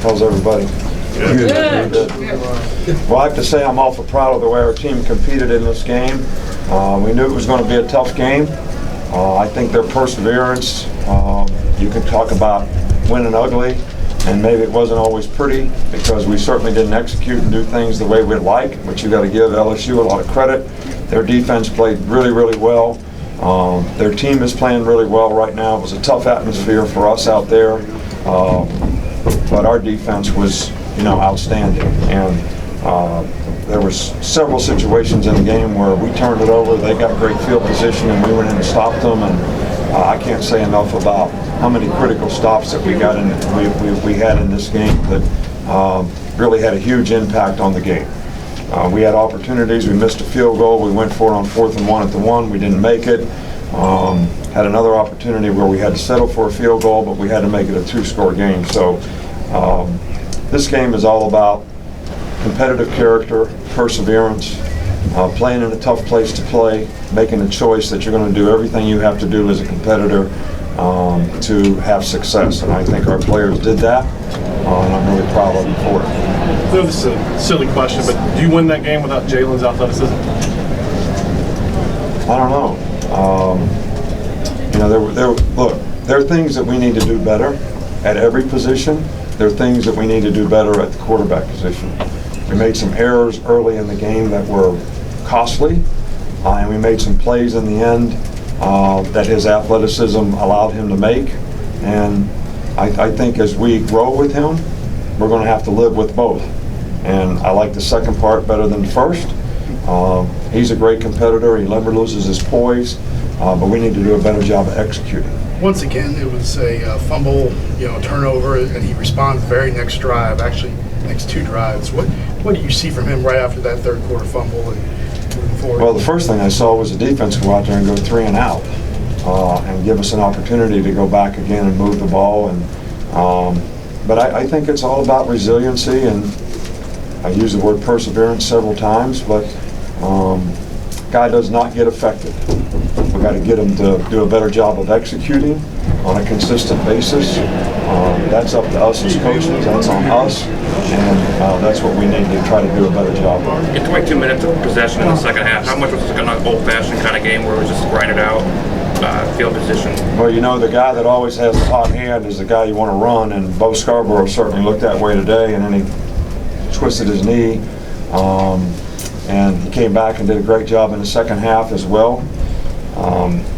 How's everybody? Good. Well, I have to say I'm awful proud of the way our team competed in this game. We knew it was going to be a tough game. I think their perseverance, you can talk about winning ugly, and maybe it wasn't always pretty because we certainly didn't execute and do things the way we'd like, but you got to give LSU a lot of credit. Their defense played really, really well. Their team is playing really well right now. It was a tough atmosphere for us out there, but our defense was, outstanding. And there was several situations in the game where we turned it over. They got great field position, and we went in and stopped them. And I can't say enough about how many critical stops that we got in. We had in this game that really had a huge impact on the game. We had opportunities. We missed a field goal. We went for it on 4th and 1 at the 1. We didn't make it. Had another opportunity where we had to settle for a field goal, but we had to make it a 2-score game. So this game is all about competitive character, perseverance, playing in a tough place to play, making a choice that you're going to do everything you have to do as a competitor to have success. And I think our players did that, and I'm really proud of them for it. I know this is a silly question, but do you win that game without Jalen's athleticism? I don't know. Look, there are things that we need to do better at every position. There are things that we need to do better at the quarterback position. We made some errors early in the game that were costly, and we made some plays in the end that his athleticism allowed him to make. And I think as we grow with him, we're going to have to live with both. And I like the second part better than the first. He's a great competitor. He never loses his poise, but we need to do a better job of executing. Once again, it was a fumble, turnover, and he responds very next drive, actually next 2 drives. What do you see from him right after that third quarter fumble and moving forward? Well, the first thing I saw was the defense go out there and go 3 and out and give us an opportunity to go back again and move the ball. And but I think it's all about resiliency, and I use the word perseverance several times, but guy does not get affected. We've got to get him to do a better job of executing on a consistent basis. That's up to us as coaches. That's on us, and that's what we need to try to do a better job of. In 22 minutes of possession in the second half, how much was this an old-fashioned kind of game where it was just grinded out, field position? Well, the guy that always has the hot hand is the guy you want to run, and Bo Scarborough certainly looked that way today, and then he twisted his knee, and he came back and did a great job in the second half as well.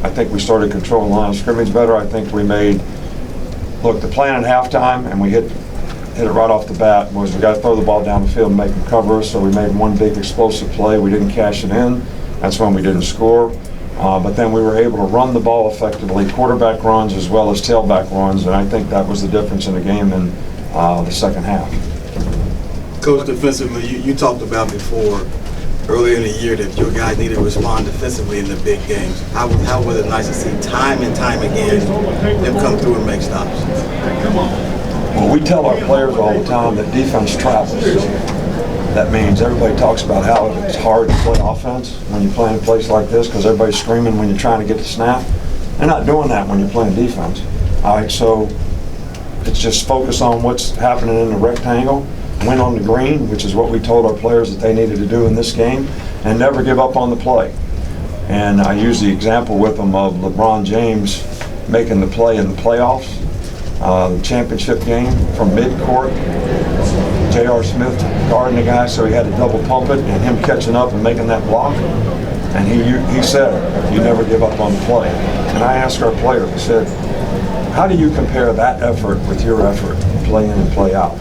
I think we started controlling the line of scrimmage better. I think we the plan at halftime, and we hit it right off the bat, was we got to throw the ball down the field and make them cover us, so we made one big explosive play. We didn't cash it in. That's when we didn't score. But then we were able to run the ball effectively, quarterback runs as well as tailback runs, and I think that was the difference in the game in the second half. Coach, defensively, you talked about before, earlier in the year, that your guys needed to respond defensively in the big games. How was it nice to see time and time again them come through and make stops? Well, we tell our players all the time that defense travels. That means everybody talks about how it's hard to play offense when you play in a place like this because everybody's screaming when you're trying to get the snap. They're not doing that when you're playing defense. All right, so it's just focus on what's happening in the rectangle, win on the green, which is what we told our players that they needed to do in this game, and never give up on the play. And I use the example with them of LeBron James making the play in the playoffs, the championship game from mid-court. J.R. Smith guarding the guy, so he had to double pump it, and him catching up and making that block. And he said, you never give up on the play. And I asked our players, I said, how do you compare that effort with your effort, play in and play out?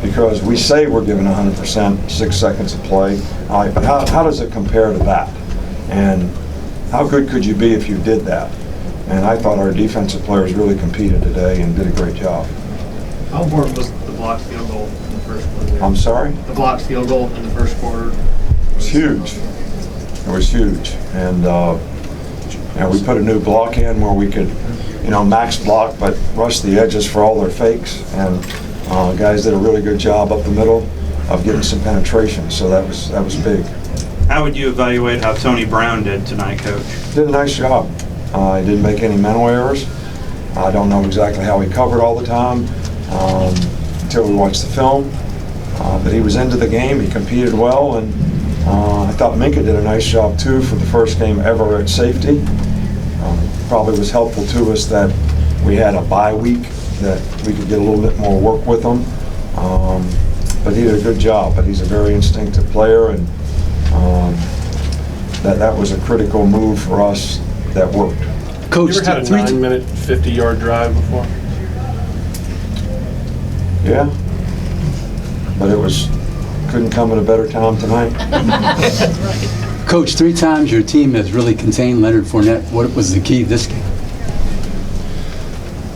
Because we say we're giving 100%, 6 seconds of play, but how does it compare to that? And how good could you be if you did that? And I thought our defensive players really competed today and did a great job. How important was the blocked field goal in the first quarter? I'm sorry? The blocked field goal in the first quarter. It was huge. It was huge. And we put a new block in where we could, max block, but rush the edges for all their fakes. And guys did a really good job up the middle of getting some penetration. So that was big. How would you evaluate how Tony Brown did tonight, Coach? Did a nice job. He didn't make any mental errors. I don't know exactly how he covered all the time. until we watched the film. But he was into the game, he competed well, and I thought Minka did a nice job too for the first game ever at safety. Probably was helpful to us that we had a bye week, that we could get a little bit more work with him. But he did a good job, but he's a very instinctive player, and that was a critical move for us that worked. You ever had a 9-minute, 50-yard drive before? Yeah, but couldn't come at a better time tonight. Coach, 3 times your team has really contained Leonard Fournette. What was the key this game?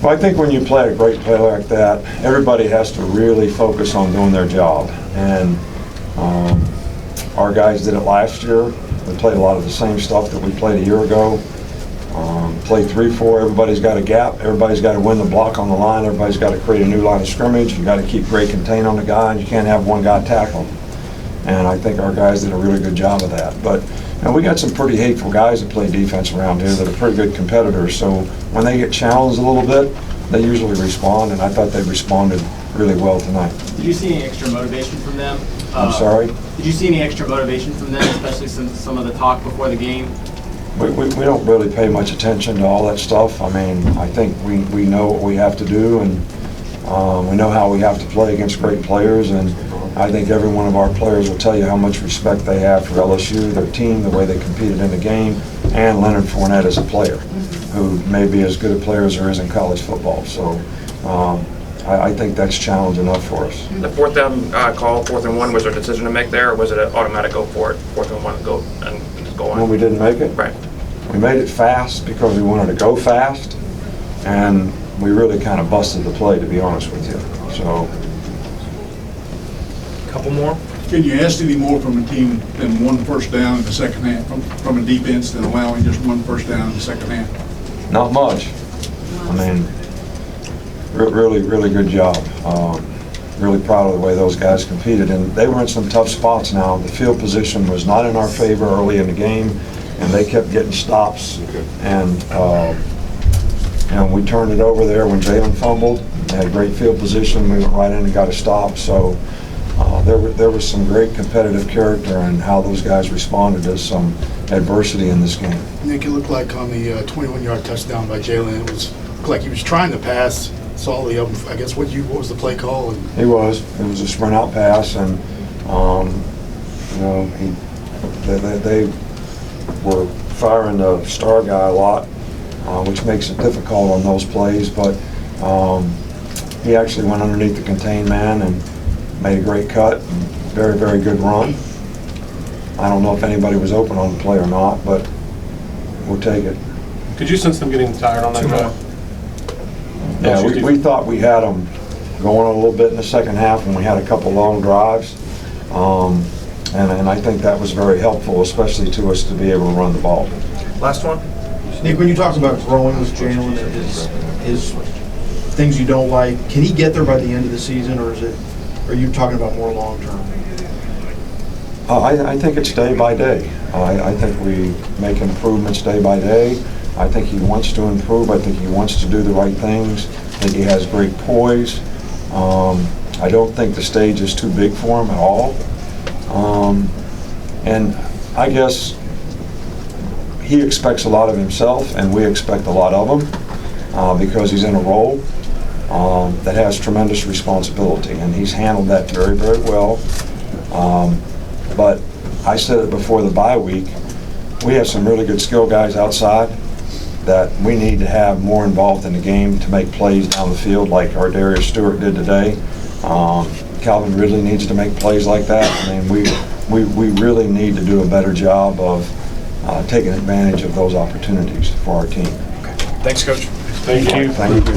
Well, I think when you play a great play like that, everybody has to really focus on doing their job. And our guys did it last year. We played a lot of the same stuff that we played a year ago. Play 3-4, everybody's got a gap, everybody's got to win the block on the line, everybody's got to create a new line of scrimmage, you got to keep great contain on the guy, and you can't have one guy tackle him. And I think our guys did a really good job of that. But we got some pretty hateful guys that play defense around here that are pretty good competitors, so when they get challenged a little bit, they usually respond, and I thought they responded really well tonight. Did you see any extra motivation from them? I'm sorry? Did you see any extra motivation from them, especially since some of the talk before the game? We don't really pay much attention to all that stuff. I mean, I think we know what we have to do, and we know how we have to play against great players, and I think every one of our players will tell you how much respect they have for LSU, their team, the way they competed in the game, and Leonard Fournette as a player, who may be as good a player as there is in college football. So I think that's challenge enough for us. The 4th down call, 4th and 1, was there a decision to make there, or was it an automatic go for it, 4th and 1, go and just go on? When we didn't make it? Right. We made it fast because we wanted to go fast, and we really kind of busted the play, to be honest with you. So. Couple more? Can you ask any more from a team than one first down in the second half, from a defense than allowing just one first down in the second half? Not much. I mean, really, really good job. Really proud of the way those guys competed, and they were in some tough spots now. The field position was not in our favor early in the game, and they kept getting stops, and we turned it over there when Jalen fumbled. They had great field position. We went right in and got a stop. So there was some great competitive character in how those guys responded to some adversity in this game. Nick, it looked like on the 21-yard touchdown by Jalen, it looked like he was trying to pass solidly up. I guess what was the play call? It was a sprint out pass, and they were firing the star guy a lot, which makes it difficult on those plays. But he actually went underneath the contained man and made a great cut. Very, very good run. I don't know if anybody was open on the play or not, but we'll take it. Could you sense them getting tired on that drive? Yeah, we thought we had them going a little bit in the second half, and we had a couple long drives. And I think that was very helpful, especially to us to be able to run the ball. Last one? Nick, when you talk about growing with Jalen and his things you don't like, can he get there by the end of the season, or are you talking about more long term? I think it's day by day. I think we make improvements day by day. I think he wants to improve. I think he wants to do the right things. I think he has great poise. I don't think the stage is too big for him at all. And I guess he expects a lot of himself, and we expect a lot of him because he's in a role that has tremendous responsibility, and he's handled that very, very well. But I said it before the bye week, we have some really good skill guys outside that we need to have more involved in the game to make plays down the field like our Darius Stewart did today. Calvin Ridley needs to make plays like that. I mean, we really need to do a better job of taking advantage of those opportunities for our team. Thanks, Coach. Thank you. Thank you.